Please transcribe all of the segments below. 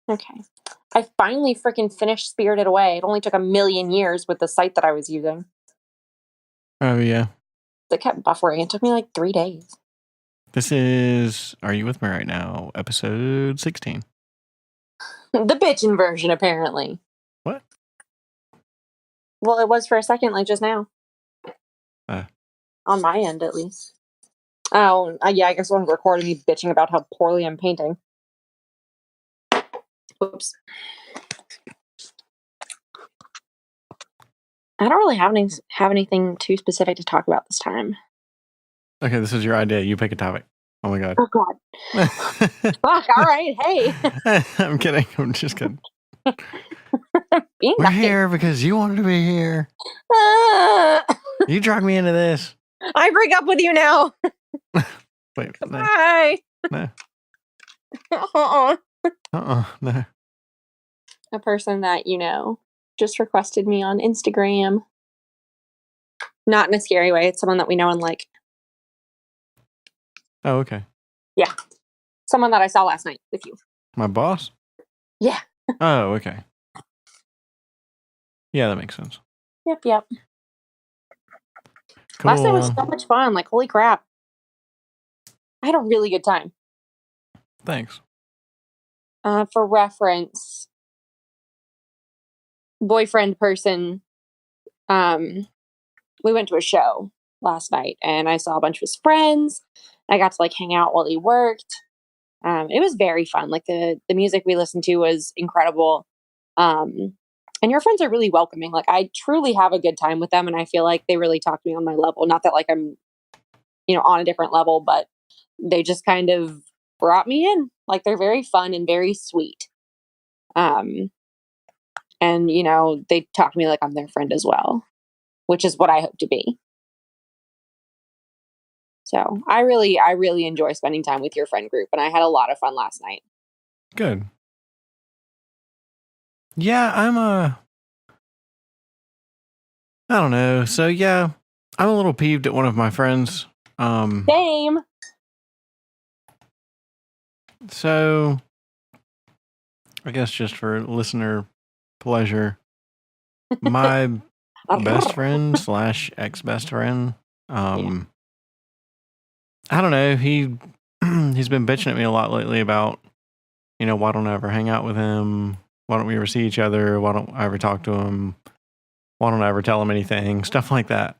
Okay. I finally freaking finished Spirited Away. It only took 1,000,000 years with the site that I was using. Oh, yeah. It kept buffering. It took me like 3 days. This is Are You With Me Right Now, episode 16. The bitchin' version, apparently. What? Well, it was for a second, like just now. On my end, at least. Oh, yeah, I guess someone's recording me bitching about how poorly I'm painting. Oops. I don't really have anything too specific to talk about this time. Okay, this is your idea. You pick a topic. Oh my god. Oh god. Fuck, alright, hey. I'm kidding. I'm just kidding. We're nothing. Here because you wanted to be here. You dragged me into this. I break up with you now. Wait. Bye. No. No. A person that, just requested me on Instagram. Not in a scary way. It's someone that we know and like. Oh, okay. Yeah. Someone that I saw last night with you. My boss? Yeah. Oh, okay. Yeah, that makes sense. Yep. Cool. Last night was so much fun. Like, holy crap. I had a really good time. Thanks. For reference, boyfriend person, we went to a show last night and I saw a bunch of his friends. I got to like hang out while he worked. It was very fun. Like the music we listened to was incredible. And your friends are really welcoming. Like I truly have a good time with them. And I feel like they really talk to me on my level. Not that like I'm, on a different level, but they just kind of brought me in. Like they're very fun and very sweet. And, they talk to me like I'm their friend as well, which is what I hope to be. So I really enjoy spending time with your friend group, and I had a lot of fun last night. Good. Yeah, I don't know. So yeah, I'm a little peeved at one of my friends. Same. So I guess just for listener pleasure, my best friend / ex-best friend, I don't know, he's been bitching at me a lot lately about, why don't I ever hang out with him? Why don't we ever see each other? Why don't I ever talk to him? Why don't I ever tell him anything? Stuff like that.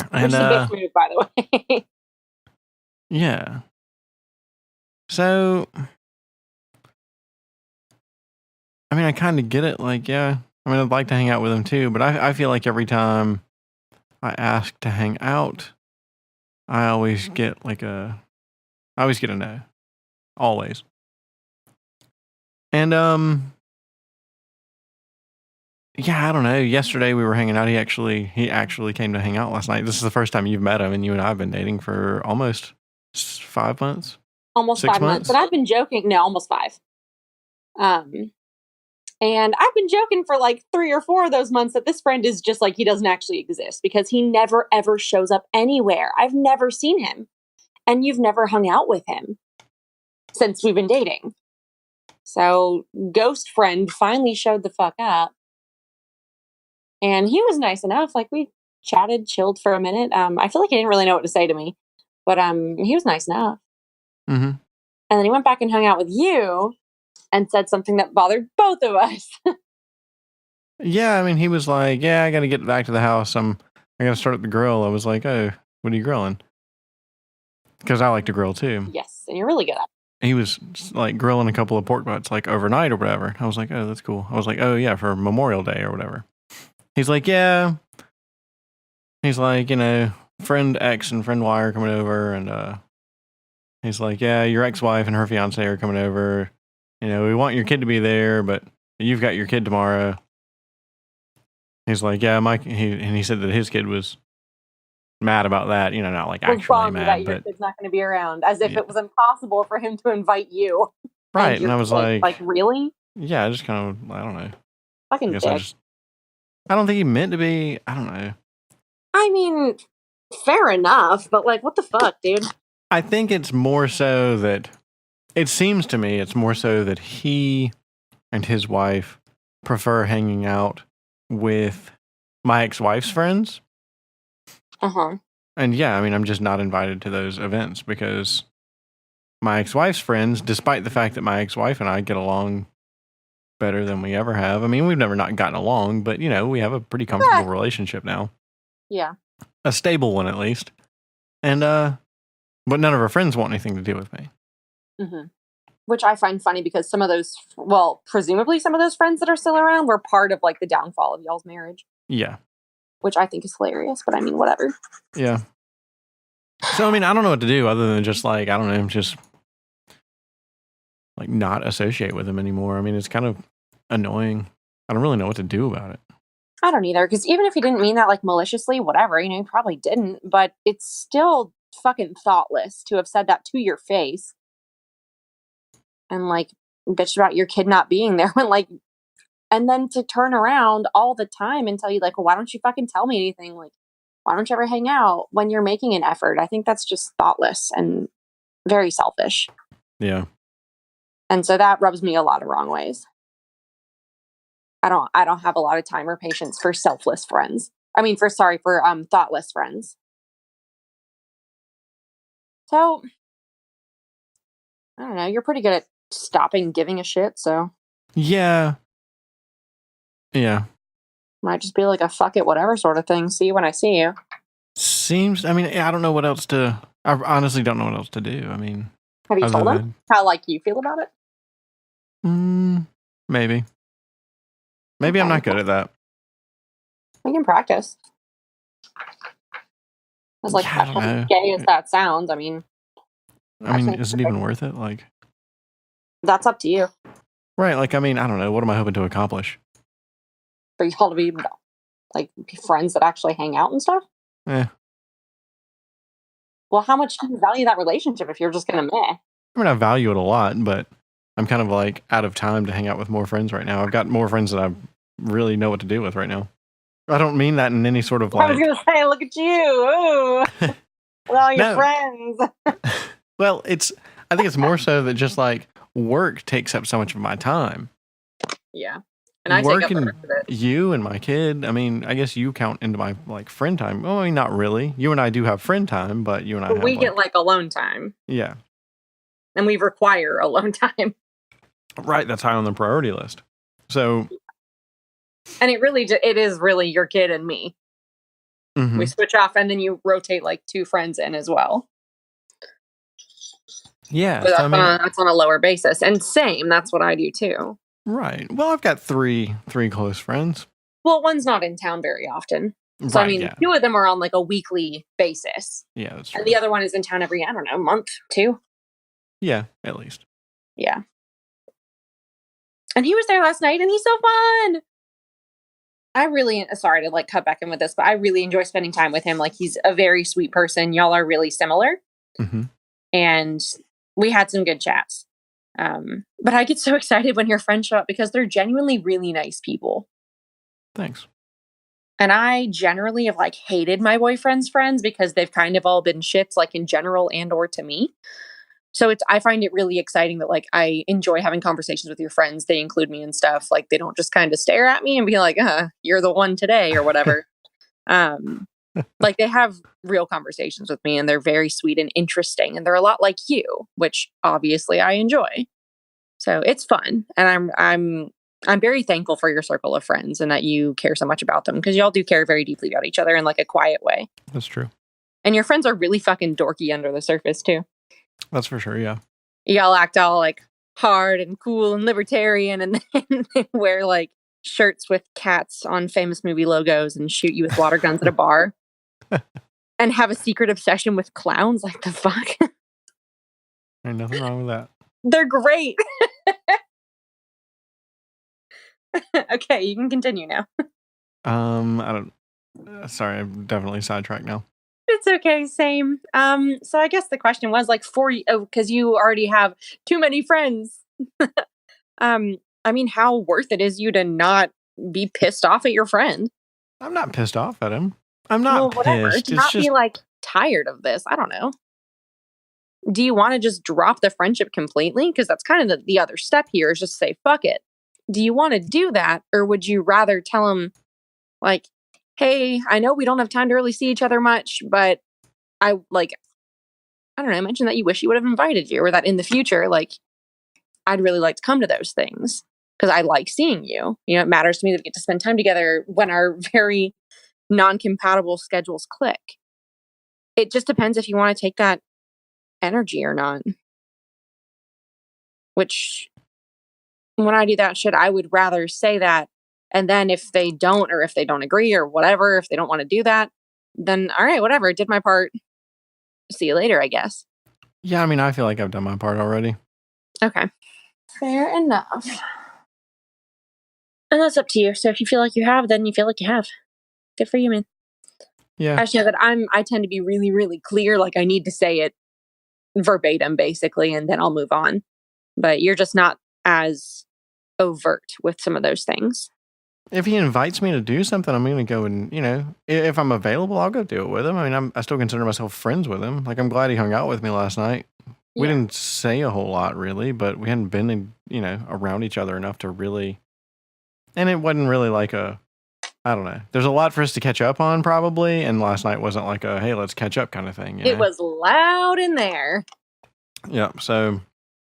Which is a bitch move, by the way. Yeah. So, I mean, I kind of get it. Like, yeah, I mean, I'd like to hang out with him too, but I feel like every time I ask to hang out, I always get a no. Always. And, yeah, I don't know. Yesterday we were hanging out. He actually came to hang out last night. This is the first time you've met him, and you and I have been dating for almost 5 months. Almost 5 months. But I've been joking. No, almost 5. And I've been joking for like 3 or 4 of those months that this friend is just like, he doesn't actually exist because he never ever shows up anywhere. I've never seen him. And you've never hung out with him since we've been dating. So ghost friend finally showed the fuck up. And he was nice enough. Like we chatted, chilled for a minute. I feel like he didn't really know what to say to me, but he was nice enough. Mm-hmm. And then he went back and hung out with you and said something that bothered both of us. Yeah, I mean, he was like, "Yeah, I got to get back to the house. I got to start at the grill." I was like, "Oh, what are you grilling?" Because I like to grill too. Yes, and you're really good at it. He was like grilling a couple of pork butts like overnight or whatever. I was like, "Oh, that's cool." I was like, "Oh yeah, for Memorial Day or whatever." He's like, "Yeah." He's like, friend X and friend Y are coming over, and he's like, "Yeah, your ex-wife and her fiance are coming over. We want your kid to be there, but you've got your kid tomorrow." He's like, "Yeah, he said that his kid was mad about that, not like actually mad, that your kid's not going to be around, as if it was impossible for him to invite you. Right, and I was like, really? Yeah, I just kind of, I don't know. Fucking dick. I don't think he meant to be. I don't know. I mean, fair enough, but like, what the fuck, dude? I think it's more so that it seems to me it's more so that he and his wife prefer hanging out with my ex-wife's friends. Uh-huh. And yeah, I mean, I'm just not invited to those events because my ex-wife's friends, despite the fact that my ex-wife and I get along better than we ever have. I mean, we've never not gotten along, but we have a pretty comfortable relationship now. Yeah. A stable one at least. And but none of her friends want anything to do with me. Mm-hmm. Which I find funny because some of those, well, presumably some of those friends that are still around were part of like the downfall of y'all's marriage. Yeah. Which I think is hilarious, but I mean, whatever. Yeah. So, I mean, I don't know what to do other than just like, I don't know, just like not associate with him anymore. I mean, it's kind of annoying. I don't really know what to do about it. I don't either, because even if he didn't mean that like maliciously, whatever, he probably didn't, but it's still fucking thoughtless to have said that to your face. And like, bitch about your kid not being there when like, and then to turn around all the time and tell you like, well, why don't you fucking tell me anything? Like, why don't you ever hang out when you're making an effort? I think that's just thoughtless and very selfish. Yeah. And so that rubs me a lot of wrong ways. I don't have a lot of time or patience for selfless friends. I mean, for thoughtless friends. So I don't know. You're pretty good at stopping giving a shit. So yeah. Might just be like a fuck it, whatever sort of thing. See you when I see you. I mean, I don't know what else I honestly don't know what else to do. I mean, have you told them how like you feel about it? Maybe. Maybe I'm not good at that. We can practice. As like gay as that sounds, I mean, is it even worth it? Like, that's up to you. Right. Like, I mean, I don't know. What am I hoping to accomplish? For y'all to be like friends that actually hang out and stuff? Yeah. Well, how much do you value that relationship if you're just gonna meh? I mean, I value it a lot, but I'm kind of like out of time to hang out with more friends right now. I've got more friends that I really know what to do with right now. I don't mean that in any sort of like... I was gonna say, look at you. Ooh. With all your friends. Well, I think it's more so that just like work takes up so much of my time. Yeah. And I take up the rest of it. You and my kid, I mean, I guess you count into my like friend time. Well, I mean, not really. You and I do have friend time, but you and I we get like alone time. Yeah. And we require alone time. Right, that's high on the priority list. So... And it is really your kid and me. Mm-hmm. We switch off and then you rotate like two friends in as well. Yeah. But that's on a lower basis. And same, that's what I do too. Right. Well, I've got three close friends. Well, one's not in town very often. So, right, I mean, two of them are on like a weekly basis. Yeah, that's true. And the other one is in town every, I don't know, month, 2. Yeah, at least. Yeah. And he was there last night and he's so fun. I really, sorry to like cut back in with this, but I really enjoy spending time with him. Like he's a very sweet person. Y'all are really similar. Mm-hmm. And we had some good chats. But I get so excited when your friends show up because they're genuinely really nice people. Thanks. And I generally have like hated my boyfriend's friends because they've kind of all been shits like in general and or to me. So I find it really exciting that like I enjoy having conversations with your friends. They include me and stuff. Like they don't just kind of stare at me and be like, you're the one today or whatever. Like they have real conversations with me and they're very sweet and interesting. And they're a lot like you, which obviously I enjoy. So it's fun. And I'm very thankful for your circle of friends and that you care so much about them because y'all do care very deeply about each other in like a quiet way. That's true. And your friends are really fucking dorky under the surface too. That's for sure, yeah. Y'all act all like hard and cool and libertarian and then they wear like shirts with cats on famous movie logos and shoot you with water guns at a bar. And have a secret obsession with clowns. Like the fuck? Ain't nothing wrong with that. They're great. Okay, you can continue now. I don't... sorry, I'm definitely sidetracked now. It's okay, same. So I guess the question was like because you already have too many friends. I mean, how worth it is you to not be pissed off at your friend? I'm not pissed off at him. I'm not pissed. To not be like tired of this. I don't know. do you want to just drop the friendship completely? Because that's kind of the other step here is just say, fuck it. Do you want to do that? Or would you rather tell him, like, hey, I know we don't have time to really see each other much, but I don't know, mention that you wish you would have invited you, or that in the future, like, I'd really like to come to those things because I like seeing you. You know, it matters to me that we get to spend time together when our very non-compatible schedules click. It just depends if you want to take that energy or not. Which, when I do that shit, I would rather say that. And then if they don't, or if they don't agree or whatever, if they don't want to do that, then all right, whatever, did my part. See you later, I guess. Yeah, I mean, I feel like I've done my part already. Okay. Fair enough. And that's up to you. So if you feel like you have, then you feel like you have. Good for you, man. Yeah. I just know that I tend to be really, really clear. Like I need to say it verbatim, basically, and then I'll move on. But you're just not as overt with some of those things. If he invites me to do something, I'm going to go and, if I'm available, I'll go do it with him. I mean, I still consider myself friends with him. Like, I'm glad he hung out with me last night. We didn't say a whole lot, really, but we hadn't been, around each other enough to really, and it wasn't really like I don't know. There's a lot for us to catch up on, probably, and last night wasn't like a, hey, let's catch up kind of thing. It was loud in there. Yeah, so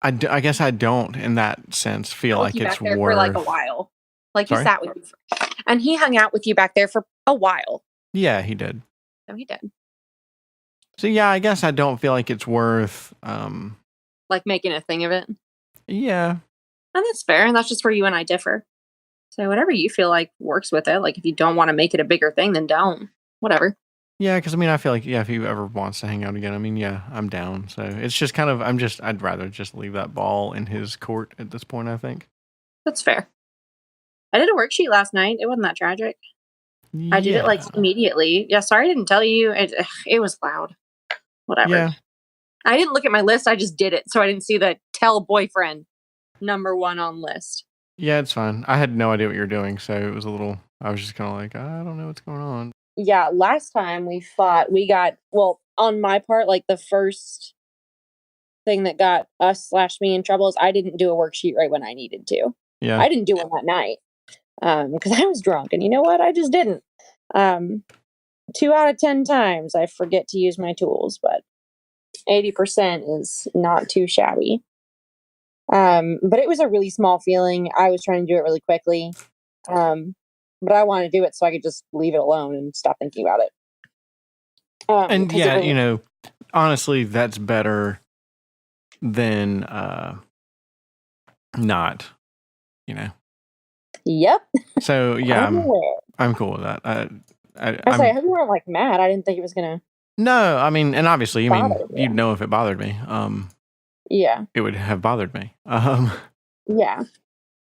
I guess I don't, in that sense, feel like it's worth... for like a while. Like Sorry? He sat with you. And he hung out with you back there for a while. Yeah, he did. No, he did. So yeah, I guess I don't feel like it's worth... like making a thing of it? Yeah. And that's fair, and that's just where you and I differ. So whatever you feel like works with it. Like if you don't want to make it a bigger thing, then don't. Whatever. Yeah, because I mean, I feel like, if he ever wants to hang out again, I mean, yeah, I'm down. So it's just kind of, I'd rather just leave that ball in his court at this point, I think. That's fair. I did a worksheet last night. It wasn't that tragic. I did it like immediately. Yeah, sorry I didn't tell you. It was loud. Whatever. Yeah. I didn't look at my list. I just did it. So I didn't see the tell boyfriend #1 on list. Yeah, it's fine. I had no idea what you were doing. So it was I was just kind of like, I don't know what's going on. Yeah, last time we fought, we got, well, on my part, like the first thing that got us/me in trouble is I didn't do a worksheet right when I needed to. Yeah. I didn't do one that night because I was drunk. And you know what? I just didn't. 2 out of 10 times I forget to use my tools, but 80% is not too shabby. But it was a really small feeling. I was trying to do it really quickly. But I wanted to do it so I could just leave it alone and stop thinking about it. And yeah, honestly, that's better than not, Yep. So yeah, I'm cool with that. I hope you weren't like mad. I didn't think it was gonna. No, I mean, and obviously, you'd know if it bothered me. Yeah, it would have bothered me. Yeah.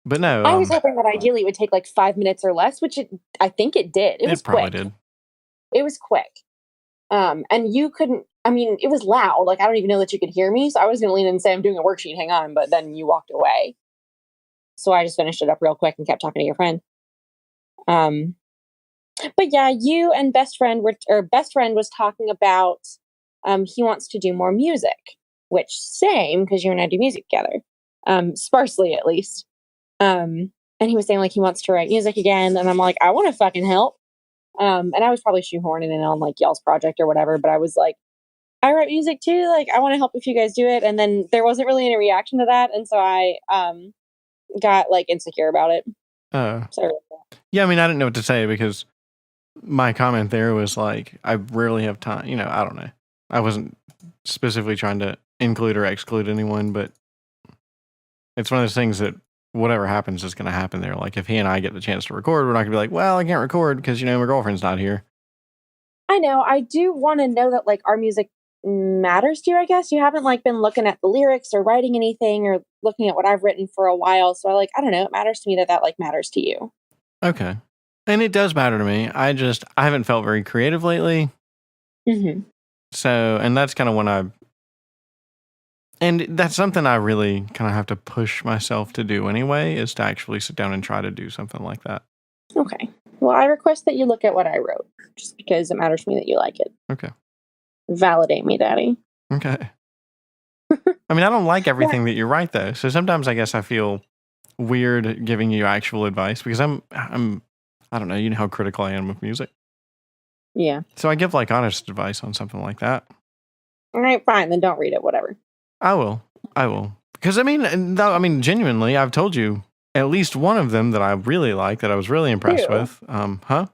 But no, I was hoping that ideally it would take like 5 minutes or less, which I think it did. It was probably quick. Did. It was quick. And you couldn't, I mean, it was loud. Like, I don't even know that you could hear me. So I was going to lean in and say, I'm doing a worksheet. Hang on. But then you walked away. So I just finished it up real quick and kept talking to your friend. But yeah, you and best friend was talking about, he wants to do more music, which same, because you and I do music together, sparsely at least. And he was saying like he wants to write music again, and I'm like, I want to fucking help. And I was probably shoehorning it on like y'all's project or whatever, but I was like, I write music too. Like, I want to help if you guys do it. And then there wasn't really any reaction to that, and so I got like insecure about it. Sorry. Yeah, I mean, I didn't know what to say because my comment there was like, I rarely have time. I don't know. I wasn't specifically trying to include or exclude anyone, but it's one of those things that whatever happens is going to happen there. Like if he and I get the chance to record, we're not going to be like, well, I can't record because, my girlfriend's not here. I know. I do want to know that like our music matters to you, I guess. You haven't like been looking at the lyrics or writing anything or looking at what I've written for a while. So I don't know. It matters to me that like matters to you. Okay. And it does matter to me. I haven't felt very creative lately. Mm-hmm. So, and that's kind of and that's something I really kind of have to push myself to do anyway, is to actually sit down and try to do something like that. Okay. Well, I request that you look at what I wrote, just because it matters to me that you like it. Okay. Validate me, Daddy. Okay. I mean, I don't like everything that you write though. So sometimes I guess I feel weird giving you actual advice because I don't know, you know how critical I am with music. Yeah. So I give like honest advice on something like that. All right, fine. Then don't read it. Whatever. I will. I will. Because genuinely, I've told you at least one of them that I really like, that I was really impressed with. Huh?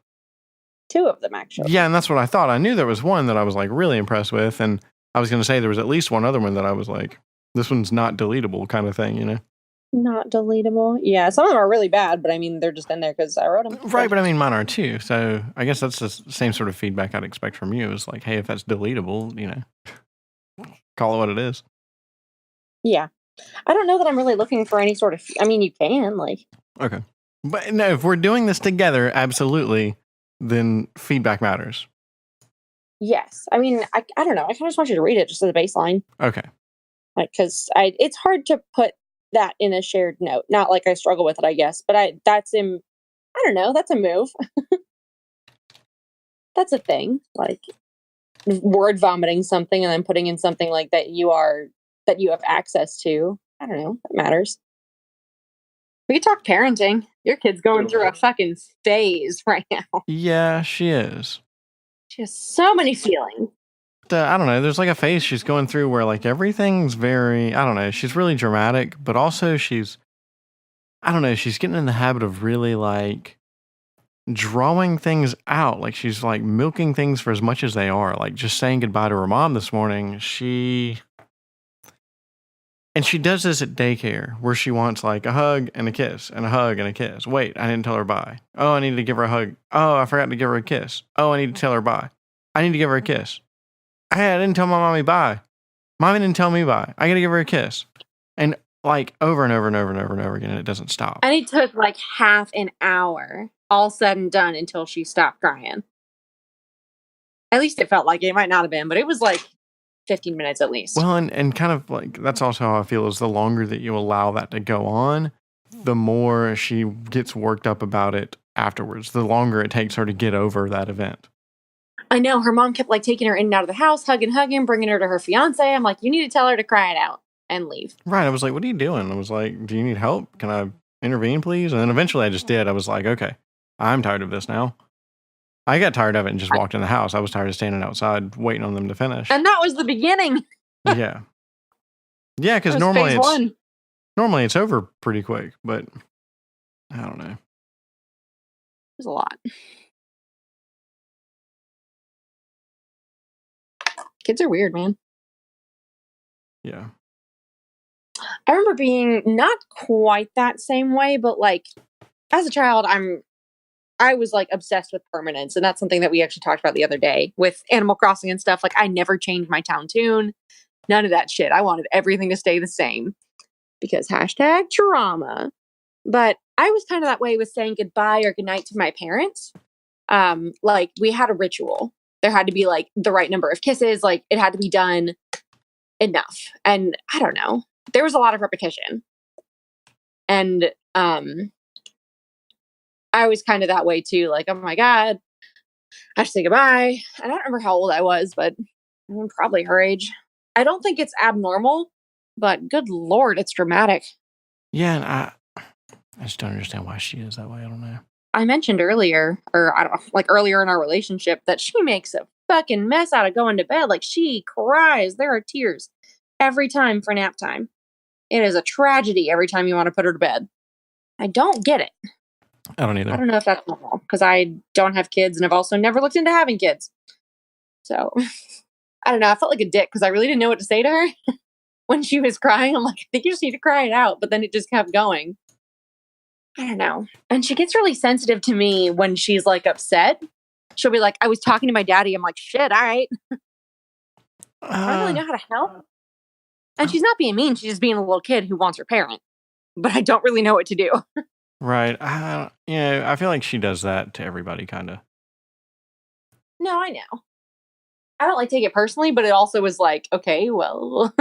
2 of them, actually. Yeah, and that's what I thought. I knew there was one that I was like really impressed with, and I was going to say there was at least one other one that I was like, this one's not deletable kind of thing, you know? Not deletable. Yeah, some of them are really bad, but I mean, they're just in there because I wrote them. Right, but I mean, mine are too. So I guess that's the same sort of feedback I'd expect from you. Is like, hey, if that's deletable, you know, call it what it is. Yeah. I don't know that I'm really looking for any sort of. I mean, you can like. Okay, but no, if we're doing this together, absolutely, then feedback matters. Yes, I mean, I don't know. I kind of just want you to read it just as a baseline, Okay. like because it's hard to put that in a shared note. Not like I struggle with it, I guess, but I don't know. That's a move. That's a thing. Like word vomiting something and then putting in something like that you have access to. I don't know. That matters. We could talk parenting. Your kid's going through a fucking phase right now. Yeah, she is. She has so many feelings. I don't know. There's like a phase she's going through where like everything's very, I don't know. She's really dramatic, but also I don't know. She's getting in the habit of really like drawing things out. Like she's like milking things for as much as they are. Like just saying goodbye to her mom this morning. And she does this at daycare where she wants like a hug and a kiss and a hug and a kiss. Wait, I didn't tell her bye. Oh, I need to give her a hug. Oh, I forgot to give her a kiss. Oh, I need to tell her bye. I need to give her a kiss. Hey, I didn't tell my mommy bye. Mommy didn't tell me bye. I gotta give her a kiss. And like over and over and over and over and over again, and it doesn't stop. And it took like half an hour, all said and done, until she stopped crying. At least it felt like it. Might not have been, but it was like 15 minutes at least. Well, and kind of like that's also how I feel is the longer that you allow that to go on, the more she gets worked up about it afterwards. The longer it takes her to get over that event. I know her mom kept like taking her in and out of the house, hugging, bringing her to her fiance. I'm like, you need to tell her to cry it out and leave. Right. I was like, what are you doing? I was like, do you need help? Can I intervene, please? And then eventually I just did. I was like, okay, I'm tired of this now. I got tired of it and just walked in the house. I was tired of standing outside waiting on them to finish. And that was the beginning. Yeah. Yeah, because normally it's over pretty quick, but I don't know. It was a lot. Kids are weird, man. Yeah. I remember being not quite that same way, but like as a child, I was like obsessed with permanence. And that's something that we actually talked about the other day with Animal Crossing and stuff. Like I never changed my town tune. None of that shit. I wanted everything to stay the same because hashtag trauma. But I was kind of that way with saying goodbye or goodnight to my parents. Like we had a ritual. There had to be like the right number of kisses. Like it had to be done enough. And I don't know. There was a lot of repetition. And I was kind of that way too. Like, oh my God, I have to say goodbye. I don't remember how old I was, but I'm probably her age. I don't think it's abnormal, but good Lord, it's dramatic. Yeah, and I just don't understand why she is that way. I don't know. I mentioned earlier, or I don't know, like earlier in our relationship, that she makes a fucking mess out of going to bed. Like she cries. There are tears every time for nap time. It is a tragedy every time you want to put her to bed. I don't get it. I don't either. I don't know if that's normal because I don't have kids and I've also never looked into having kids. So I don't know. I felt like a dick because I really didn't know what to say to her when she was crying. I'm like, I think you just need to cry it out. But then it just kept going. I don't know. And she gets really sensitive to me when she's like upset. She'll be like, I was talking to my daddy. I'm like, shit, all right. I don't really know how to help. And she's not being mean. She's just being a little kid who wants her parent. But I don't really know what to do. Right. I feel like she does that to everybody, kind of. No, I know. I don't like take it personally, but it also was like, okay, well.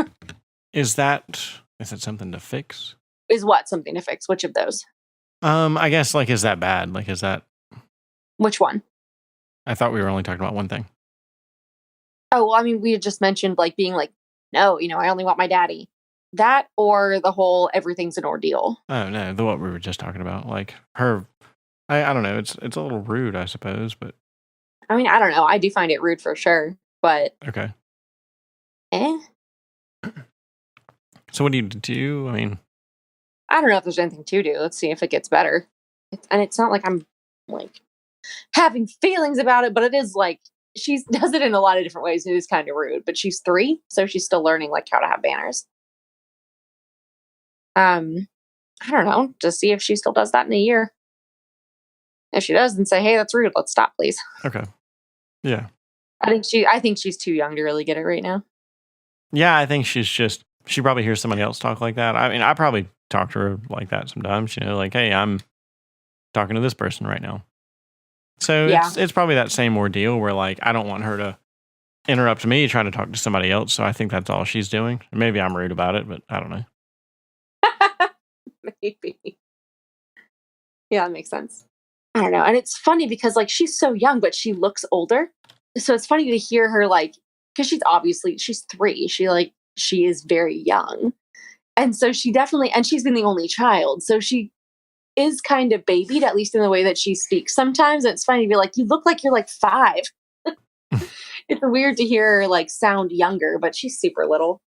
Is that something to fix? Is what something to fix? Which of those? I guess like, is that bad? Like, is that? Which one? I thought we were only talking about one thing. Oh, well, I mean, we had just mentioned like being like no, I only want my daddy. That or the whole everything's an ordeal. Oh no, the what we were just talking about, like her. I don't know. It's a little rude, I suppose, but I mean, I don't know. I do find it rude for sure, but okay. eh. So what do you do? I mean, I don't know if there's anything to do. Let's see if it gets better. And it's not like I'm like having feelings about it, but it is like she does it in a lot of different ways. And it is kind of rude, but she's 3, so she's still learning like how to have manners. I don't know. Just see if she still does that in a year. If she does, then say, "Hey, that's rude. Let's stop, please." okay, yeah, I think she's too young to really get it right now. yeah. I think she probably hears somebody else talk like that. I mean, I probably talk to her like that sometimes. Like, hey, I'm talking to this person right now. So Yeah. it's probably that same ordeal where like I don't want her to interrupt me trying to talk to somebody else. So I think that's all she's doing. Maybe I'm rude about it, but I don't know. Maybe. Yeah, that makes sense. I don't know. And it's funny because like she's so young, but she looks older. So it's funny to hear her like, because she's 3. She is very young. And so and she's been the only child. So she is kind of babied, at least in the way that she speaks sometimes. And it's funny to be like, you look like you're like 5. It's weird to hear her like sound younger, but she's super little.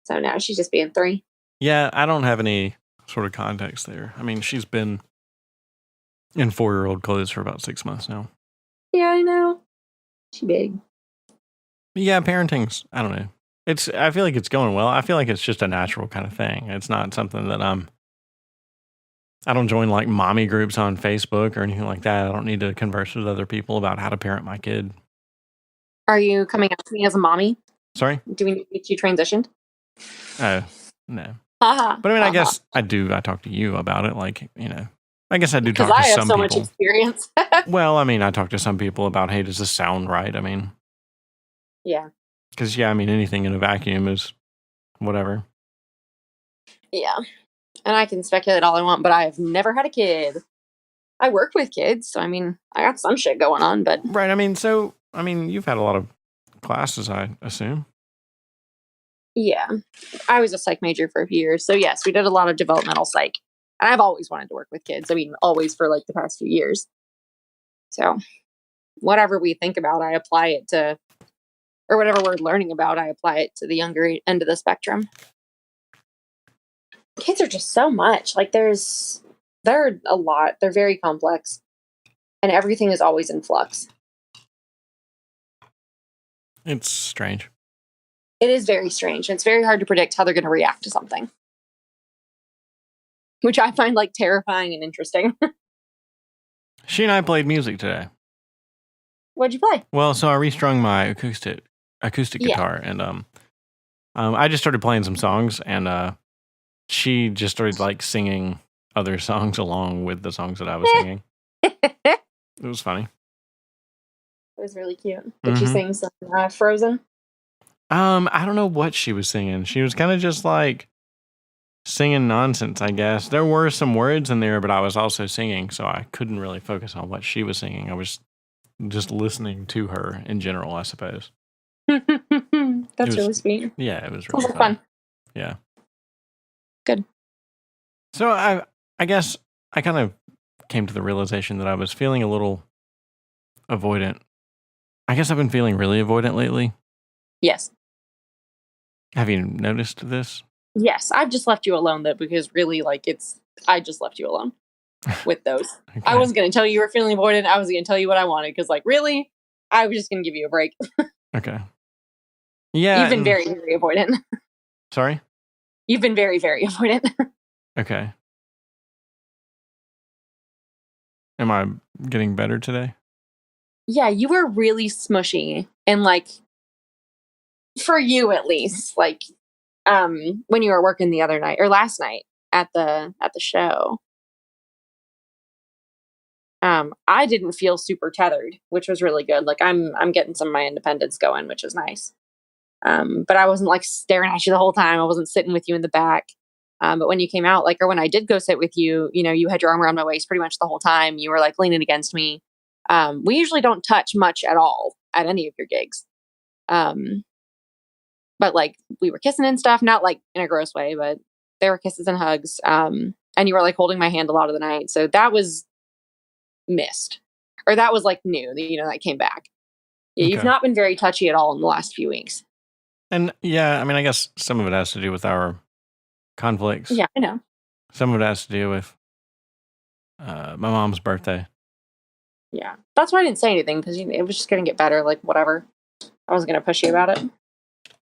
So now she's just being 3. Yeah, I don't have any sort of context there. I mean, she's been in 4-year-old clothes for about 6 months now. Yeah, I know. She big. But yeah, parenting's, I don't know. I feel like it's going well. I feel like it's just a natural kind of thing. It's not something that I don't join like mommy groups on Facebook or anything like that. I don't need to converse with other people about how to parent my kid. Are you coming out to me as a mommy? Sorry? Do we need to get you transitioned? Oh, no. Haha. But I mean, I guess I talk to you about it. Like, I guess I do talk Because to I have some so people. much experience. Well, I mean, I talk to some people about, hey, does this sound right? I mean, Yeah. because, yeah, I mean, anything in a vacuum is whatever. Yeah. And I can speculate all I want, but I have never had a kid. I work with kids, so I mean, I got some shit going on, but Right. I mean, you've had a lot of classes, I assume. yeah. I was a psych major for a few years. So yes, we did a lot of developmental psych. And I've always wanted to work with kids. I mean, always for like the past few years. So whatever we think about, I apply it to, or whatever we're learning about, I apply it to the younger end of the spectrum. Kids are just so much. Like they're a lot. They're very complex. And everything is always in flux. It's strange. It is very strange. It's very hard to predict how they're going to react to something, which I find like terrifying and interesting. She and I played music today. What'd you play? Well, so I restrung my acoustic Yeah. guitar, and I just started playing some songs, and she just started like singing other songs along with the songs that I was singing. It was funny. It was really cute. Did you sing some Frozen? I don't know what she was singing. She was kind of just like singing nonsense, I guess. There were some words in there, but I was also singing, so I couldn't really focus on what she was singing. I was just listening to her in general, I suppose. That's really sweet. Yeah, it was really fun. Yeah. Good. So I guess I kind of came to the realization that I was feeling a little avoidant. I guess I've been feeling really avoidant lately. Yes. Have you noticed this? Yes. I've just left you alone though, because really I just left you alone with those. Okay. I wasn't going to tell you were feeling avoidant. I was going to tell you what I wanted because really, I was just going to give you a break. Okay. Yeah. You've been very, very avoidant. Sorry? You've been very, very avoidant. Okay. Am I getting better today? Yeah, you were really smushy and for you at least, when you were working the other night or last night at the show. I didn't feel super tethered, which was really good. Like I'm getting some of my independence going, which is nice. But I wasn't staring at you the whole time. I wasn't sitting with you in the back. But when you came out, or when I did go sit with you, you had your arm around my waist pretty much the whole time. You were leaning against me. We usually don't touch much at all at any of your gigs. but like we were kissing and stuff, not like in a gross way, but there were kisses and hugs. And you were like holding my hand a lot of the night. So that was missed. Or that was like new, that came back. Yeah, you've Okay. not been very touchy at all in the last few weeks. And yeah, I mean, I guess some of it has to do with our conflicts. Yeah, I know. Some of it has to do with my mom's birthday. Yeah. That's why I didn't say anything because it was just going to get better. Like, whatever. I wasn't going to push you about it.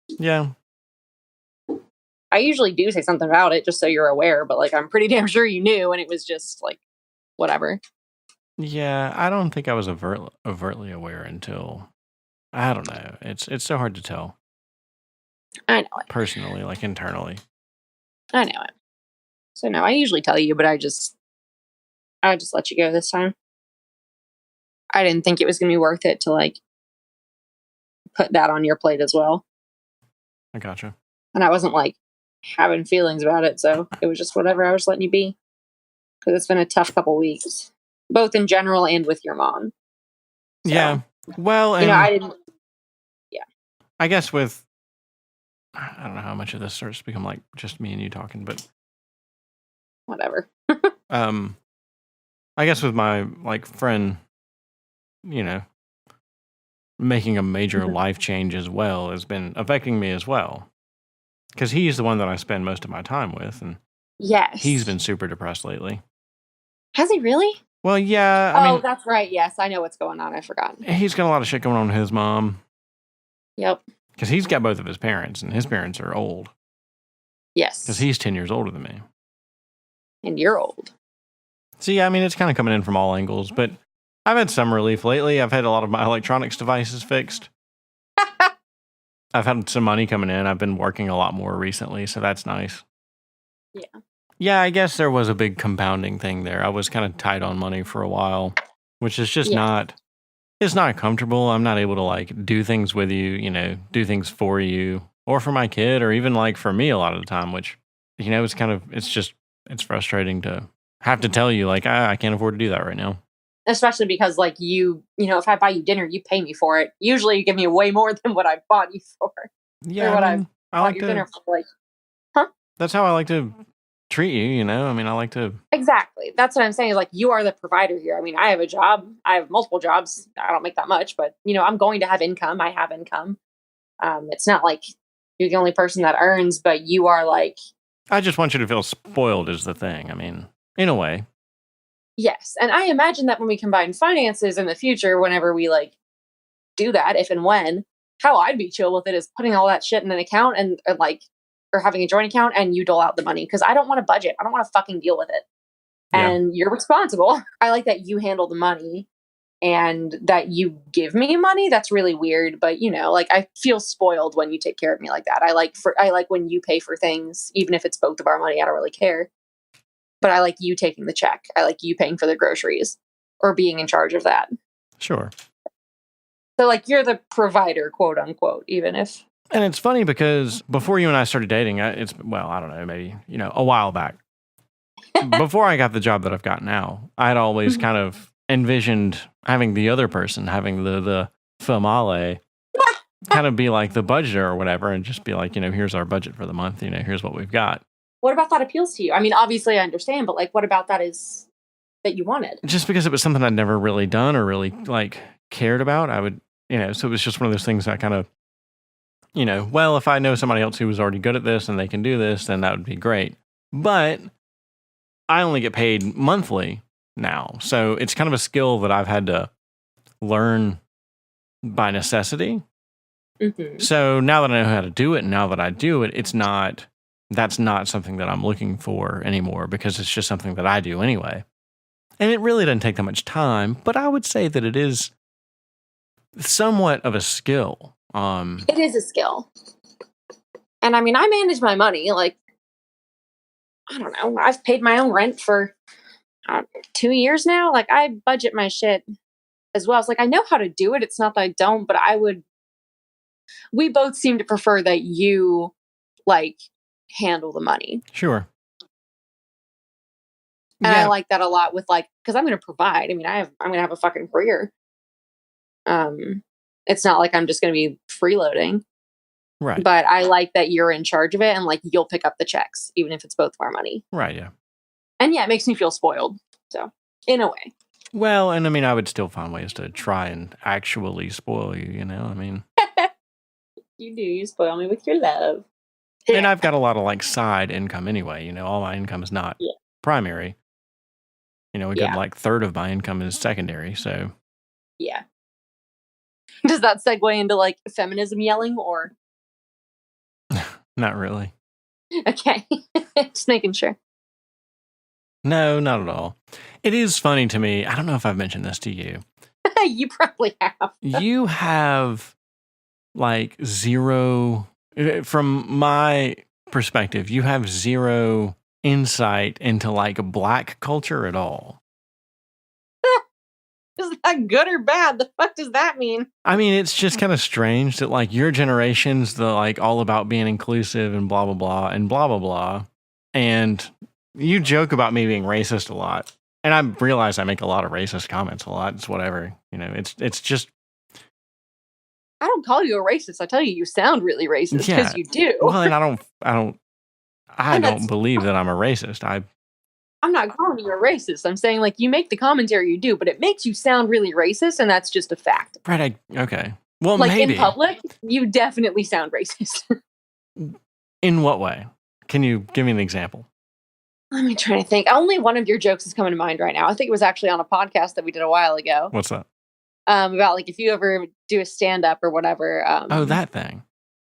Yeah. I usually do say something about it just so you're aware, but like, I'm pretty damn sure you knew and it was just like, whatever. Yeah, I don't think I was overtly aware until I don't know. It's so hard to tell I know it. personally, like internally. I know it. So no, I usually tell you, but I just let you go this time. I didn't think it was going to be worth it to like put that on your plate as well. I gotcha. And I wasn't like having feelings about it. So it was just whatever. I was letting you be because it's been a tough couple weeks, both in general and with your mom. So, Yeah. Well, and I didn't. Yeah. I guess with I don't know how much of this starts to become like just me and you talking, but Whatever. I guess with my like friend, you know, making a major Mhm. life change as well has been affecting me as well. Because he's the one that I spend most of my time with, and he's Yes. been super depressed lately. Has he really? Well, yeah, I Oh, mean, that's right. Yes, I know what's going on. I forgot. he's got a lot of shit going on with his mom Yep. because he's got both of his parents, and his parents are old because Yes. he's 10 years older than me. And you're old. So, yeah, I mean, it's kind of coming in from all angles, but I've had some relief lately. I've had a lot of my electronics devices fixed. I've had some money coming in. I've been working a lot more recently, so that's nice. Yeah. Yeah, I guess there was a big compounding thing there. I was kind of tight on money for a while, which is just Yeah. not it's not comfortable. I'm not able to like do things with you, do things for you or for my kid or even like for me a lot of the time, which it's frustrating to have to tell you like I can't afford to do that right now. Especially because like if I buy you dinner, you pay me for it. Usually you give me way more than what I bought you for or Yeah, I what I mean, I bought like your to dinner for. Like, huh? that's how I like to treat you. I mean, I like to Exactly. That's what I'm saying. Is like you are the provider here. I mean, I have a job. I have multiple jobs. I don't make that much, but I'm going to have income. I have income. It's not like you're the only person that earns, but you are like, I just want you to feel spoiled is the thing. I mean, in a way. yes. And I imagine that when we combine finances in the future, whenever we like do that, if and when, how I'd be chill with it is putting all that shit in an account and like, or having a joint account and you dole out the money because I don't want to budget. I don't want to fucking deal with it. Yeah. And you're responsible. I like that you handle the money and that you give me money. That's really weird, but like I feel spoiled when you take care of me like that. I like when you pay for things, even if it's both of our money. I don't really care. But I like you taking the check. I like you paying for the groceries or being in charge of that. Sure. So like you're the provider, quote unquote, even if And it's funny because before you and I started dating, I don't know, maybe, a while back. Before I got the job that I've got now, I'd always kind of envisioned having the other person, having the famale, kind of be like the budgeter or whatever, and just be like, here's our budget for the month, here's what we've got. what about that appeals to you? I mean, obviously I understand, but like what about that is that you wanted? Just because it was something I'd never really done or really like cared about, I would, so it was just one of those things that kind of, well, if I know somebody else who was already good at this and they can do this, then that would be great. But I only get paid monthly now. So it's kind of a skill that I've had to learn by necessity. Mm-hmm. So now that I know how to do it and now that I do it, that's not something that I'm looking for anymore because it's just something that I do anyway. And it really doesn't take that much time, but I would say that it is somewhat of a skill. It is a skill. And I mean, I manage my money. Like, I don't know. I've paid my own rent for 2 years now. Like, I budget my shit as well. It's like, I know how to do it. It's not that I don't, but we both seem to prefer that you like handle the money. Sure. And I Yeah. like that a lot with like, cause I'm going to provide. I mean, I'm going to have a fucking career. It's not like I'm just going to be freeloading. Right. But I like that you're in charge of it and like you'll pick up the checks, even if it's both of our money. Right, yeah. And yeah, it makes me feel spoiled. So, in a way. Well, and I mean, I would still find ways to try and actually spoil you, you know? I mean, You do. You spoil me with your love. and I've got a lot of like side income anyway, you know, all my income is not Yeah. primary. You know, a good Yeah. like third of my income is secondary, so Yeah. Does that segue into like feminism yelling or? not really. Okay. Just making sure. No, not at all. It is funny to me. I don't know if I've mentioned this to you. You probably have. You have like zero, from my perspective, you have zero insight into like black culture at all. Is that good or bad? The fuck does that mean? I mean, it's just kind of strange that like your generation's the like all about being inclusive and blah blah blah and blah blah blah. And you joke about me being racist a lot. And I realize I make a lot of racist comments a lot. It's whatever. You know, it's just I don't call you a racist. I tell you, you sound really racist because yeah. you do. Well, and I And don't believe that I'm a racist. I'm not calling you a racist. I'm saying like you make the commentary you do, but it makes you sound really racist, and that's just a fact. Right, okay. Well, Like maybe. in public, you definitely sound racist. In what way? Can you give me an example? Let me try to think. Only one of your jokes is coming to mind right now. I think it was actually on a podcast that we did a while ago. What's that? About like if you ever do a stand up or whatever. Oh, that thing.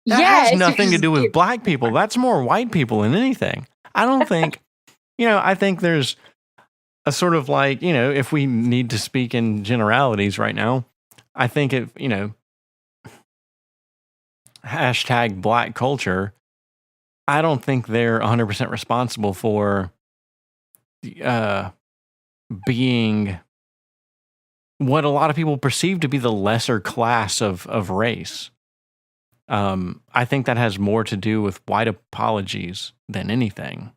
That yes, has nothing to do with black people. That's more white people than anything. I don't think, you know, I think there's a sort of like, you know, if we need to speak in generalities right now, I think if, you know, hashtag black culture, I don't think they're 100% responsible for being what a lot of people perceive to be the lesser class of race. I think that has more to do with white apologies than anything.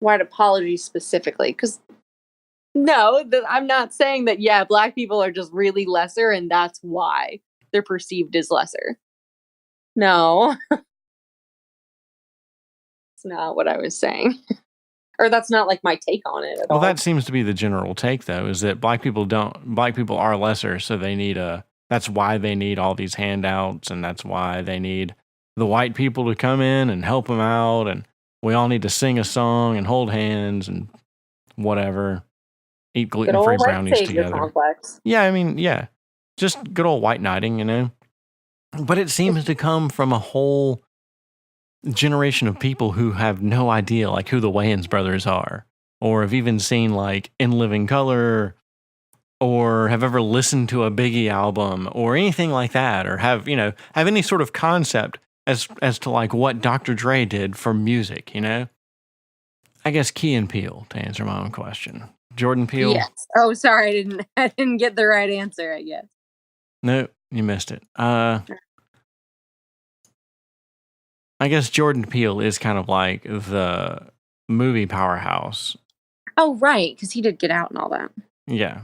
White apologies specifically, because no, I'm not saying that. Yeah, black people are just really lesser, and that's why they're perceived as lesser. No, it's not what I was saying, or that's not like my take on it at all. Well, that seems to be the general take, though, is that black people are lesser, so they need that's why they need all these handouts, and that's why they need the white people to come in and help them out, and we all need to sing a song and hold hands and whatever, eat gluten-free brownies together. Complex. Yeah, I mean, yeah, just good old white knighting, you know? But it seems to come from a whole generation of people who have no idea like who the Wayans brothers are, or have even seen like In Living Color, or have ever listened to a Biggie album or anything like that, or have, you know, have any sort of concept as to like what Dr. Dre did for music, you know? I guess Key and Peele, to answer my own question. Jordan Peele? Yes. Oh, sorry, I didn't get the right answer, I guess. No, you missed it. I guess Jordan Peele is kind of like the movie powerhouse. Oh, right, because he did Get Out and all that. Yeah.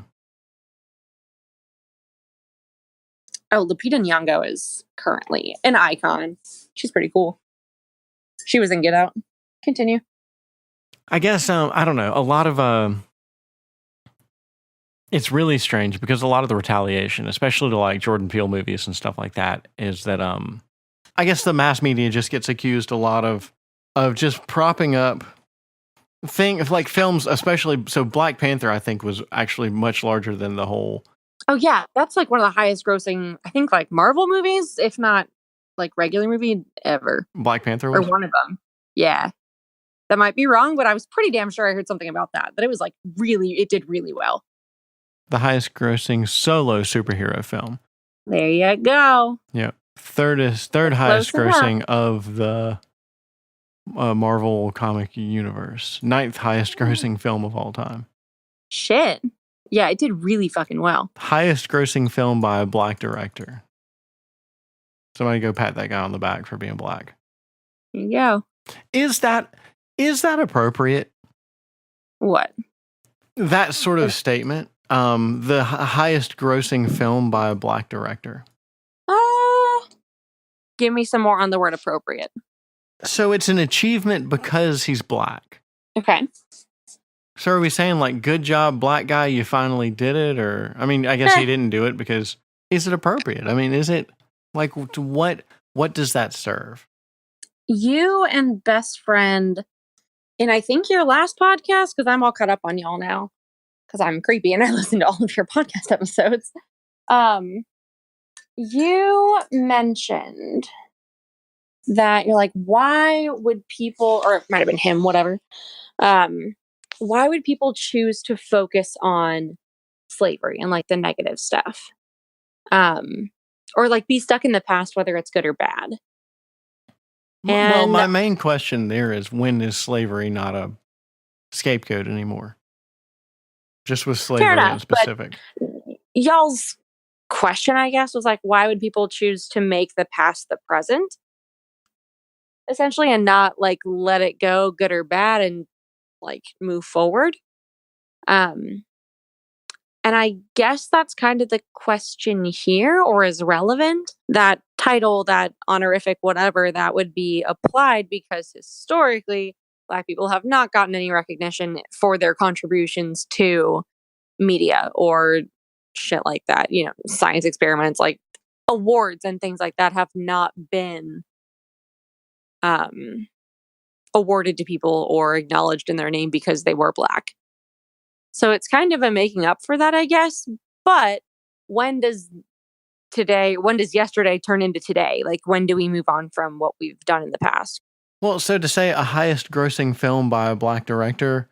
Oh, Lupita Nyong'o is currently an icon. She's pretty cool. She was in Get Out. Continue. I guess, I don't know, a lot of, it's really strange because a lot of the retaliation, especially to like Jordan Peele movies and stuff like that, is that, I guess the mass media just gets accused a lot of just propping up things like films, especially, so Black Panther, I think, was actually much larger than the whole. Oh, yeah, that's like one of the highest grossing, I think, like Marvel movies, if not like regular movie ever. Black Panther was? Or one of them. Yeah. That might be wrong, but I was pretty damn sure I heard something about that it was like it did really well. The highest grossing solo superhero film. There you go. Yeah. Third highest grossing of the Marvel comic universe. 9th highest grossing film of all time. Shit. Yeah, it did really fucking well. Highest grossing film by a black director. Somebody go pat that guy on the back for being black. There you go. Is that appropriate? What? That sort of statement. The highest grossing film by a black director. Give me some more on the word appropriate. So it's an achievement because he's black. Okay. So are we saying like, good job, black guy, you finally did it? Or, I mean, I guess he didn't do it because, is it appropriate? I mean, is it like, what does that serve? You and best friend, and I think your last podcast, because I'm all caught up on y'all now, because I'm creepy and I listen to all of your podcast episodes. You mentioned that you're like, why would people, or it might have been him, whatever. Why would people choose to focus on slavery and like the negative stuff? Or like be stuck in the past, whether it's good or bad. Well, And my main question there is, when is slavery not a scapegoat anymore? Just with slavery in specific. Y'all's question, I guess, was like, why would people choose to make the past the present? Essentially, and not like let it go, good or bad, and like move forward. And I guess that's kind of the question here, or is relevant. That title, that honorific, whatever, that would be applied because historically, Black people have not gotten any recognition for their contributions to media or shit like that. You know, science experiments, like awards and things like that have not been awarded to people or acknowledged in their name because they were Black. So it's kind of a making up for that, I guess. But when does yesterday turn into today? Like, when do we move on from what we've done in the past? Well, so to say a highest grossing film by a black director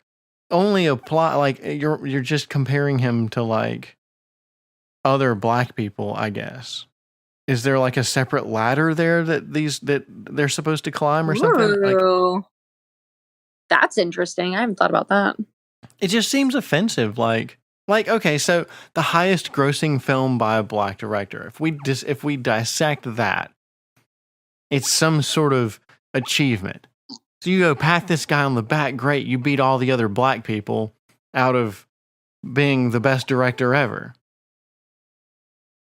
only apply, like, you're just comparing him to like other black people, I guess. Is there like a separate ladder there that they're supposed to climb or something? Ooh, that's interesting. I haven't thought about that. It just seems offensive. Like, okay, so the highest grossing film by a black director, if we dissect that, it's some sort of achievement. So you go pat this guy on the back, great, you beat all the other black people out of being the best director ever.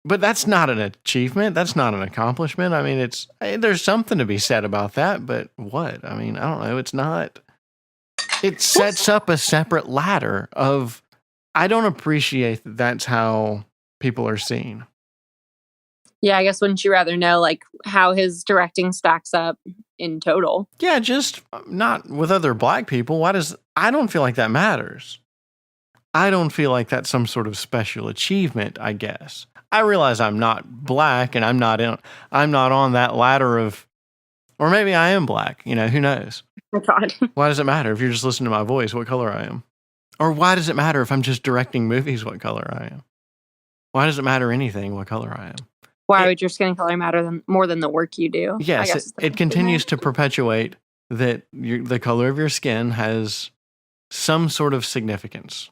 But that's not an achievement. That's not an accomplishment. I mean, there's something to be said about that, but what? I mean, I don't know. It's not. It sets up a separate ladder of, I don't appreciate that that's how people are seen. Yeah, I guess wouldn't you rather know like how his directing stacks up in total? Yeah, just not with other black people. I don't feel like that matters. I don't feel like that's some sort of special achievement, I guess. I realize I'm not black and I'm not on that ladder of, or maybe I am black, you know, who knows? Oh God. Why does it matter if you're just listening to my voice, what color I am? Or why does it matter if I'm just directing movies, what color I am? Why does it matter anything, what color I am? Why would your skin color matter more than the work you do? Yes, it continues to perpetuate that the color of your skin has some sort of significance.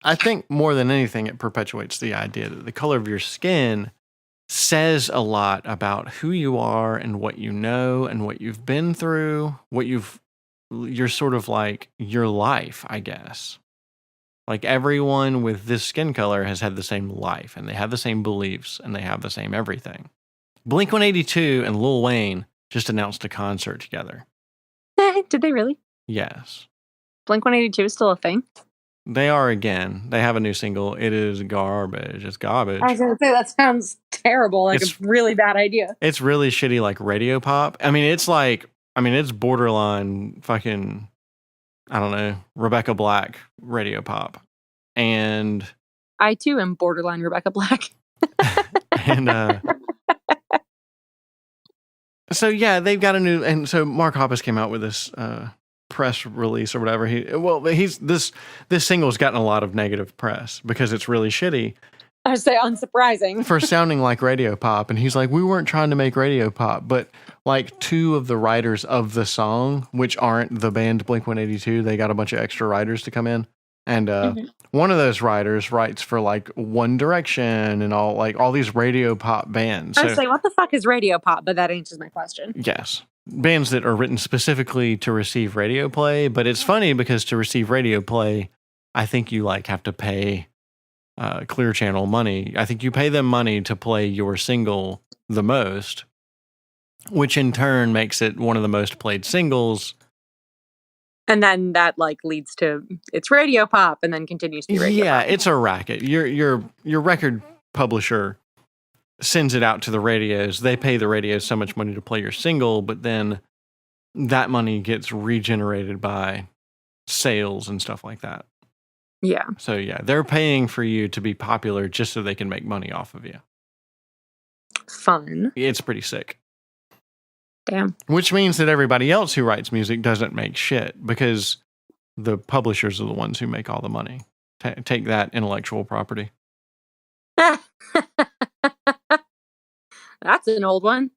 I think more than anything, it perpetuates the idea that the color of your skin says a lot about who you are and what you know and what you've been through, you're sort of like your life, I guess. Like everyone with this skin color has had the same life and they have the same beliefs and they have the same everything. Blink-182 and Lil Wayne just announced a concert together. Did they really? Yes. Blink-182 is still a thing? They are again. They have a new single. It is garbage. It's garbage. I was going to say, that sounds terrible. Like a really bad idea. It's really shitty, like radio pop. I mean, it's borderline fucking, I don't know, Rebecca Black radio pop. And I too am borderline Rebecca Black. and so yeah, they've got a new, and so Mark Hoppus came out with this press release or whatever. This single's gotten a lot of negative press because it's really shitty. I would say unsurprising for sounding like radio pop. And he's like, we weren't trying to make radio pop, but like two of the writers of the song, which aren't the band Blink-182, they got a bunch of extra writers to come in. And one of those writers writes for like One Direction and all these radio pop bands. I would say, what the fuck is radio pop? But that answers my question. Yes. Bands that are written specifically to receive radio play. But it's funny because to receive radio play, I think you like have to pay Clear Channel money. I think you pay them money to play your single the most. which in turn makes it one of the most played singles. And then that like leads to it's radio pop and then continues to be radio Yeah, pop. it's a racket. Your record publisher sends it out to the radios. They pay the radios so much money to play your single, but then that money gets regenerated by sales and stuff like that. Yeah. So yeah, they're paying for you to be popular just so they can make money off of you. Fun. It's pretty sick. Damn. Which means that everybody else who writes music doesn't make shit because the publishers are the ones who make all the money. Take that, intellectual property. That's an old one.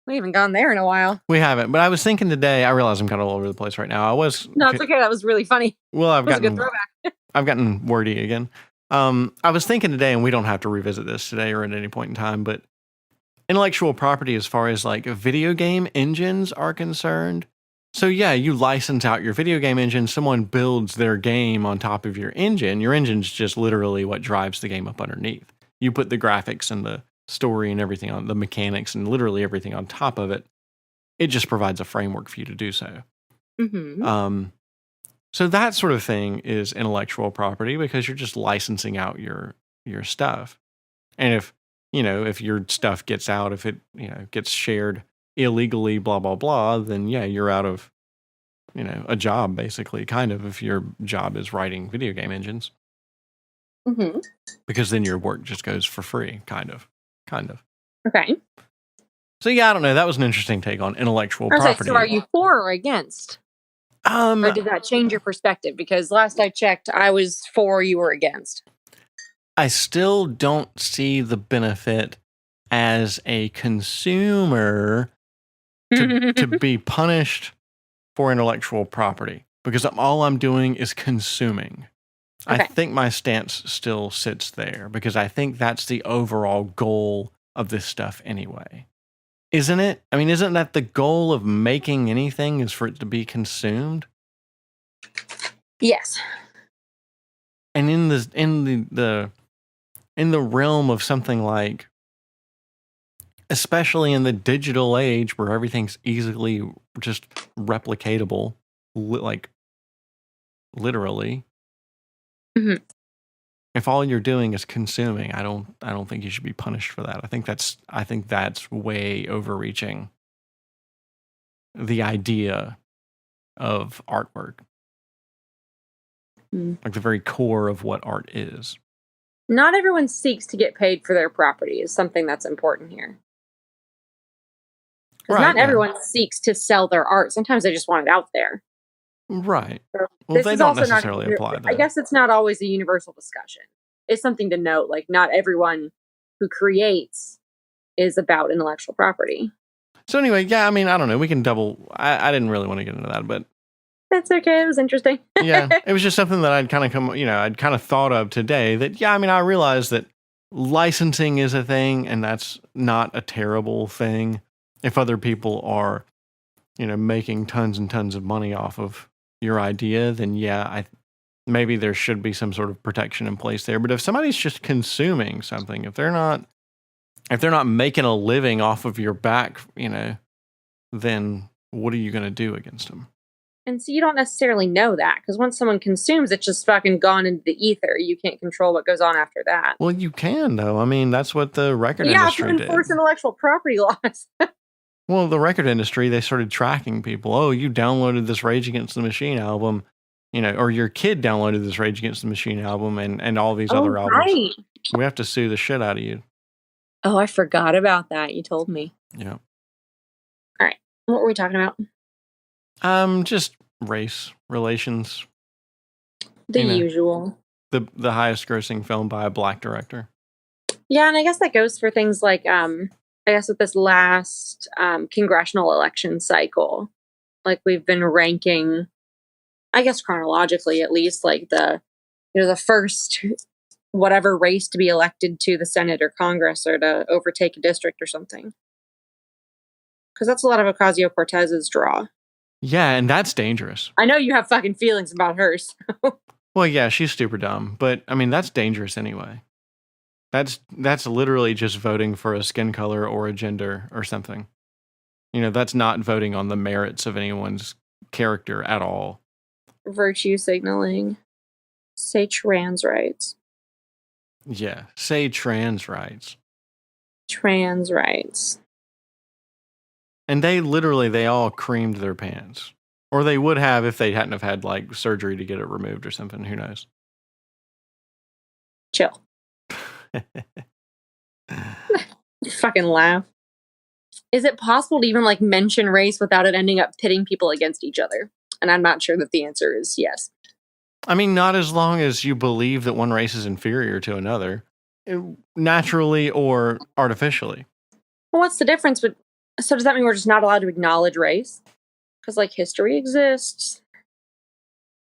We haven't gone there in a while. We haven't, but I was thinking today, I realize I'm kind of all over the place right now. No, it's okay. That was really funny. Well, That was a good throwback. I've gotten wordy again. I was thinking today, and we don't have to revisit this today or at any point in time, but intellectual property as far as like video game engines are concerned. So yeah, you license out your video game engine, someone builds their game on top of your engine. Your engine's just literally what drives the game up underneath. You put the graphics and the story and everything on, the mechanics and literally everything on top of it. It just provides a framework for you to do so. Mm-hmm. So that sort of thing is intellectual property because you're just licensing out your stuff. And if your stuff gets out, if it, gets shared illegally, blah, blah, blah, then yeah, you're out of, a job basically, kind of, if your job is writing video game engines. Mm-hmm. Because then your work just goes for free, kind of. Okay. So yeah, I don't know. That was an interesting take on intellectual property. So are you for or against? Or did that change your perspective? Because last I checked, I was for, you were against. I still don't see the benefit as a consumer to be punished for intellectual property because all I'm doing is consuming. Okay. I think my stance still sits there because I think that's the overall goal of this stuff anyway. Isn't it? I mean, isn't that the goal of making anything is for it to be consumed? Yes. And in the realm of something like, especially in the digital age where everything's easily just replicatable, like literally. Mm-hmm. If all you're doing is consuming, I don't think you should be punished for that. I think that's way overreaching the idea of artwork. Like the very core of what art is. Not everyone seeks to get paid for their property is something that's important here. Because not everyone seeks to sell their art. Sometimes they just want it out there. Right. So well, they don't necessarily apply that. I guess it's not always a universal discussion. It's something to note. Like, not everyone who creates is about intellectual property. So anyway, yeah, I mean, I don't know. We can I didn't really want to get into that, but that's okay. It was interesting. Yeah, it was just something that I'd kind of thought of today that, yeah, I mean, I realized that licensing is a thing and that's not a terrible thing. If other people are, making tons and tons of money off of your idea, then yeah, maybe there should be some sort of protection in place there. But if somebody's just consuming something, if they're not making a living off of your back, then what are you going to do against them? And so you don't necessarily know that because once someone consumes, it's just fucking gone into the ether. You can't control what goes on after that. Well, you can though. I mean, that's what the record industry did. Yeah, to enforce intellectual property laws. Well, the record industry, they started tracking people. Oh, you downloaded this Rage Against the Machine album, or your kid downloaded this Rage Against the Machine album and all these other albums. Right. We have to sue the shit out of you. Oh, I forgot about that. You told me. Yeah. All right. What were we talking about? Just race relations. The usual. The highest grossing film by a black director. Yeah, and I guess that goes for things like I guess with this last congressional election cycle, like we've been ranking, I guess chronologically at least, like the first whatever race to be elected to the Senate or Congress or to overtake a district or something. Because that's a lot of Ocasio-Cortez's draw. Yeah, and that's dangerous. I know you have fucking feelings about her. So. Well, yeah, she's super dumb, but I mean that's dangerous anyway. That's literally just voting for a skin color or a gender or something. That's not voting on the merits of anyone's character at all. Virtue signaling. Say trans rights. Yeah, say trans rights. Trans rights. And they all creamed their pants. Or they would have if they hadn't have had, like, surgery to get it removed or something. Who knows? Chill. Fucking laugh. Is it possible to even, like, mention race without it ending up pitting people against each other? And I'm not sure that the answer is yes. I mean, not as long as you believe that one race is inferior to another, naturally or artificially. Well, what's the difference? So does that mean we're just not allowed to acknowledge race? Because, like, history exists.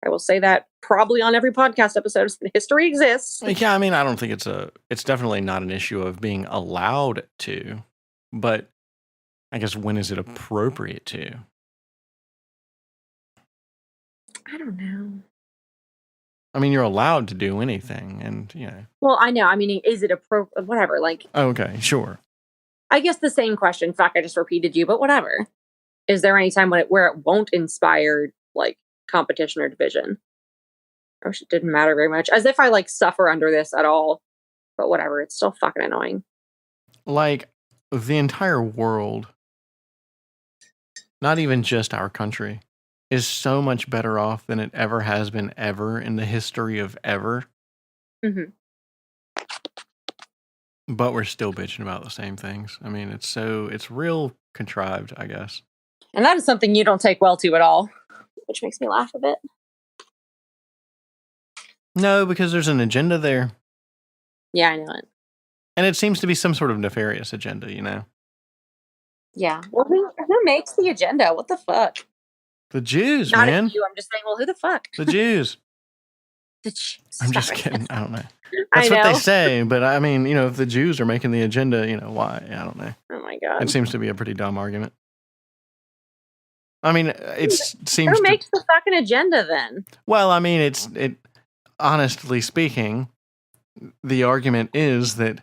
I will say that probably on every podcast episode. History exists. Yeah, I mean, I don't think it's definitely not an issue of being allowed to, but I guess when is it appropriate to? I don't know. I mean, you're allowed to do anything, and Well, I know. I mean, is it appropriate? Whatever. Like, okay, sure. I guess the same question. Fuck, I just repeated you, but whatever. Is there any time where it won't inspire, like, competition or division? I wish it didn't matter very much. As if I, like, suffer under this at all. But whatever, it's still fucking annoying. Like, the entire world, not even just our country, is so much better off than it ever has been ever in the history of ever. Mm-hmm. But we're still bitching about the same things. I mean, it's real contrived, I guess. And that is something you don't take well to at all, which makes me laugh a bit. No, because there's an agenda there. Yeah, I know it. And it seems to be some sort of nefarious agenda, Yeah. Well, who makes the agenda? What the fuck? The Jews, Not man. you. I'm just saying, well, who the fuck? The Jews. The Jews. I'm just kidding. I don't know. I That's know. what they say, but I mean, if the Jews are making the agenda, why? I don't know. Oh my god. It seems to be a pretty dumb argument. I mean, Who makes the fucking agenda then? Well, I mean, honestly speaking, the argument is that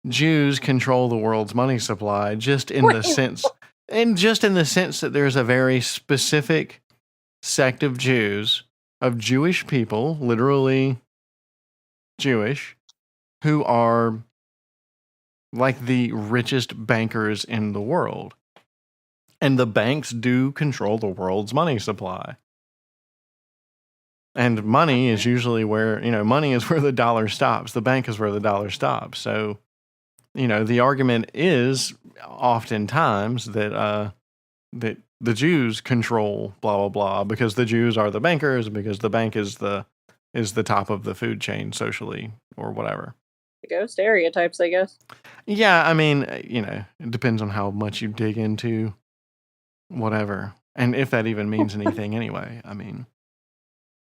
Jews control the world's money supply just in the sense that there's a very specific sect of Jews, of Jewish people, literally Jewish, who are like the richest bankers in the world. And the banks do control the world's money supply. And money is usually where, money is where the dollar stops. The bank is where the dollar stops. So, the argument is oftentimes that that the Jews control blah blah blah because the Jews are the bankers, because the bank is the top of the food chain socially or whatever. Go stereotypes, I guess. Yeah, I mean, it depends on how much you dig into whatever, and if that even means anything anyway. I mean,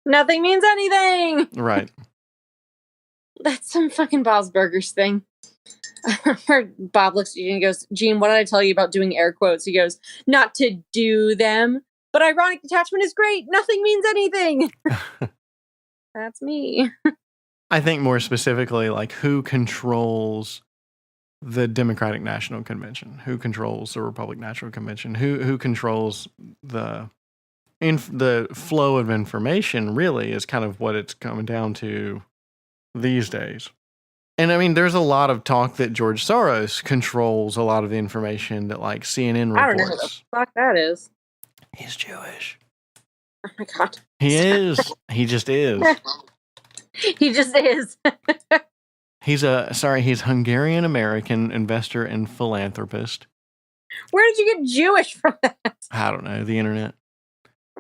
nothing means anything. Right. That's some fucking Bob's Burgers thing. Bob looks at you and goes, Gene, what did I tell you about doing air quotes? He goes, not to do them, but ironic detachment is great. Nothing means anything. That's me. I think more specifically, like, who controls the Democratic National Convention? Who controls the Republican National Convention? Who controls the flow of information, really, is kind of what it's coming down to these days. And I mean, there's a lot of talk that George Soros controls a lot of the information that, like, CNN reports. I don't know who the fuck that is. He's Jewish. Oh my god. He is. He just is. He just is. He's Hungarian American investor and philanthropist. Where did you get Jewish from that? I don't know, the internet.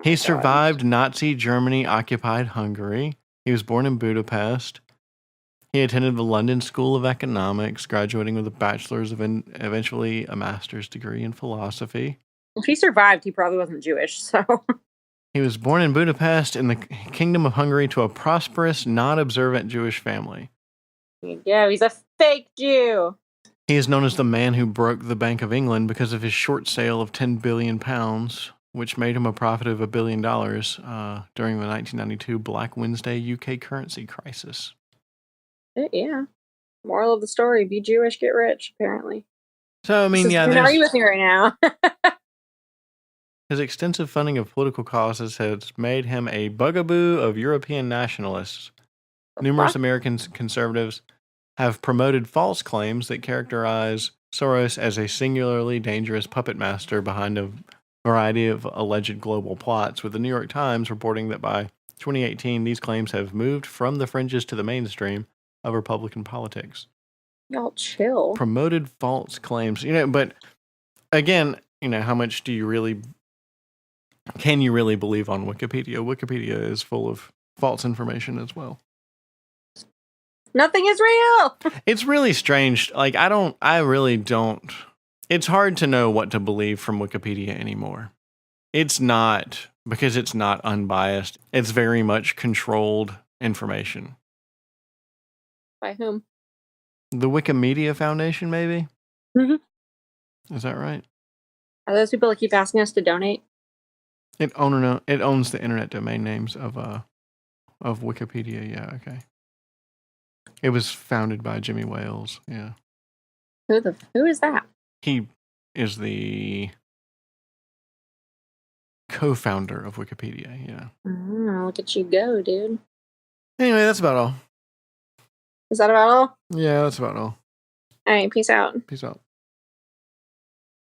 He survived Nazi Germany occupied Hungary. He was born in Budapest. He attended the London School of Economics, graduating with a bachelor's and eventually a master's degree in philosophy. If he survived, he probably wasn't Jewish, so. He was born in Budapest in the Kingdom of Hungary to a prosperous, non-observant Jewish family. Yeah, he's a fake Jew. He is known as the man who broke the Bank of England because of his short sale of £10 billion, which made him a profit of $1 billion during the 1992 Black Wednesday UK currency crisis. Yeah. Moral of the story, be Jewish, get rich, apparently. So, I mean, yeah. Are you with me right now? his extensive funding of political causes has made him a bugaboo of European nationalists. Numerous American conservatives have promoted false claims that characterize Soros as a singularly dangerous puppet master behind a variety of alleged global plots, with the New York Times reporting that by 2018, these claims have moved from the fringes to the mainstream of Republican politics. Y'all chill. Promoted false claims, but again, how much can you really believe on Wikipedia? Wikipedia is full of false information as well. Nothing is real. It's really strange. Like, I really don't. It's hard to know what to believe from Wikipedia anymore. It's not, because it's not unbiased. It's very much controlled information. By whom? The Wikimedia Foundation, maybe? Mm-hmm. Is that right? Are those people that keep asking us to donate? It owns the internet domain names of Wikipedia. Yeah, okay. It was founded by Jimmy Wales. Yeah. Who is that? He is the co-founder of Wikipedia. Yeah. Look at you go, dude. Anyway, that's about all. Is that about all? Yeah, that's about all. All right, peace out. Peace out.